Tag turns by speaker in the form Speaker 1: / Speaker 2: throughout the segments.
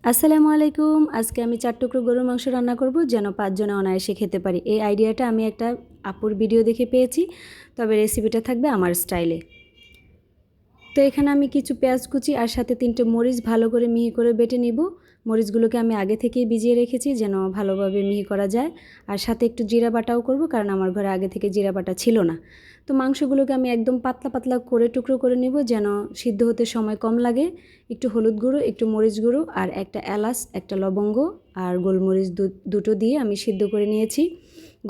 Speaker 1: আসসালামু আলাইকুম। আজকে আমি ৪ টুকরো গরুর মাংস রান্না করব যেন ৫ জনে অনায়াসে খেতে পারি। এই আইডিয়াটা আমি একটা আপুর ভিডিও দেখে পেয়েছি, তবে রেসিপিটা থাকবে আমার স্টাইলে। তো এখানে আমি কিছু পেঁয়াজ কুচি আর সাথে 3টে মরিচ ভালো করে মিহি করে বেটে নিব। মরিচগুলোকে আমি আগে থেকেই ভিজিয়ে রেখেছি যেন ভালোভাবে মিহি করা যায়। আর সাথে একটু জিরা বাটাও করব, কারণ আমার ঘরে আগে থেকে জিরা বাটা ছিল না। তো মাংসগুলোকে আমি একদম পাতলা পাতলা করে টুকরো করে নিব যেন সিদ্ধ হতে সময় কম লাগে। একটু হলুদ গুঁড়ো, একটু মরিচ গুঁড়ো আর একটা এলাচ, একটা লবঙ্গ আর গোলমরিচ দুটো দিয়ে আমি সিদ্ধ করে নিয়েছি।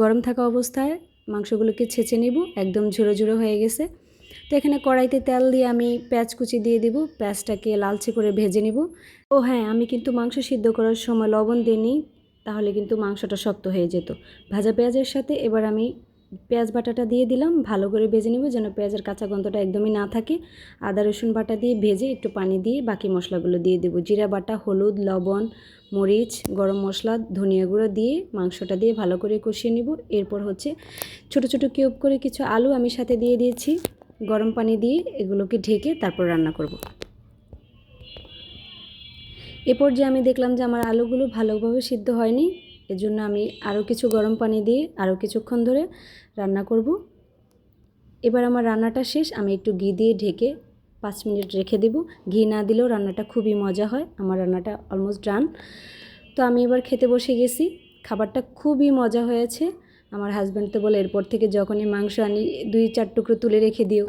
Speaker 1: গরম থাকা অবস্থায় মাংসগুলোকে ছেঁচে নিব, একদম ঝুরো ঝুরো হয়ে গেছে। তো এখানে কড়াইতে তেল দিয়ে আমি পেঁয়াজ কুচি দিয়ে দিব, পেঁয়াজটাকে লালচে করে ভেজে নিব। ও হ্যাঁ, আমি কিন্তু মাংস সিদ্ধ করার সময় লবণ দিইনি, তাহলে কিন্তু মাংসটা শক্ত হয়ে যেত। ভাজা পেঁয়াজের সাথে এবার আমি পেঁয়াজ বাটাটা দিয়ে দিলাম, ভালো করে ভেজে নিব যেন পেঁয়াজের কাঁচা গন্ধটা একদমই না থাকে। আদা রসুন বাটা দিয়ে ভেজে একটু পানি দিয়ে বাকি মশলাগুলো দিয়ে দেবো। জিরা বাটা, হলুদ, লবণ, মরিচ, গরম মশলা, ধনিয়া গুঁড়ো দিয়ে মাংসটা দিয়ে ভালো করে কষিয়ে নিব। এরপর হচ্ছে ছোট ছোট কিউব করে কিছু আলু আমি সাথে দিয়ে দিয়েছি। গরম পানি দিয়ে এগুলোকে ঢেকে তারপর রান্না করব। এরপর যে আমি দেখলাম যে আমার আলুগুলো ভালোভাবে সিদ্ধ হয়নি, এজন্য আমি আরও কিছু গরম পানি দিয়ে আরও কিছুক্ষণ ধরে রান্না করব। এবার আমার রান্নাটা শেষ, আমি একটু ঘি দিয়ে ঢেকে 5 মিনিট রেখে দেব। ঘি না দিলেও রান্নাটা খুবই মজা হয়। আমার রান্নাটা অলমোস্ট ডান। তো আমি এবার খেতে বসে গেছি। খাবারটা খুবই মজা হয়েছে। আমার হাজব্যান্ড তো বলে এরপর থেকে যখনই মাংস আনি 2-4 টুকরো তুলে রেখে দিও।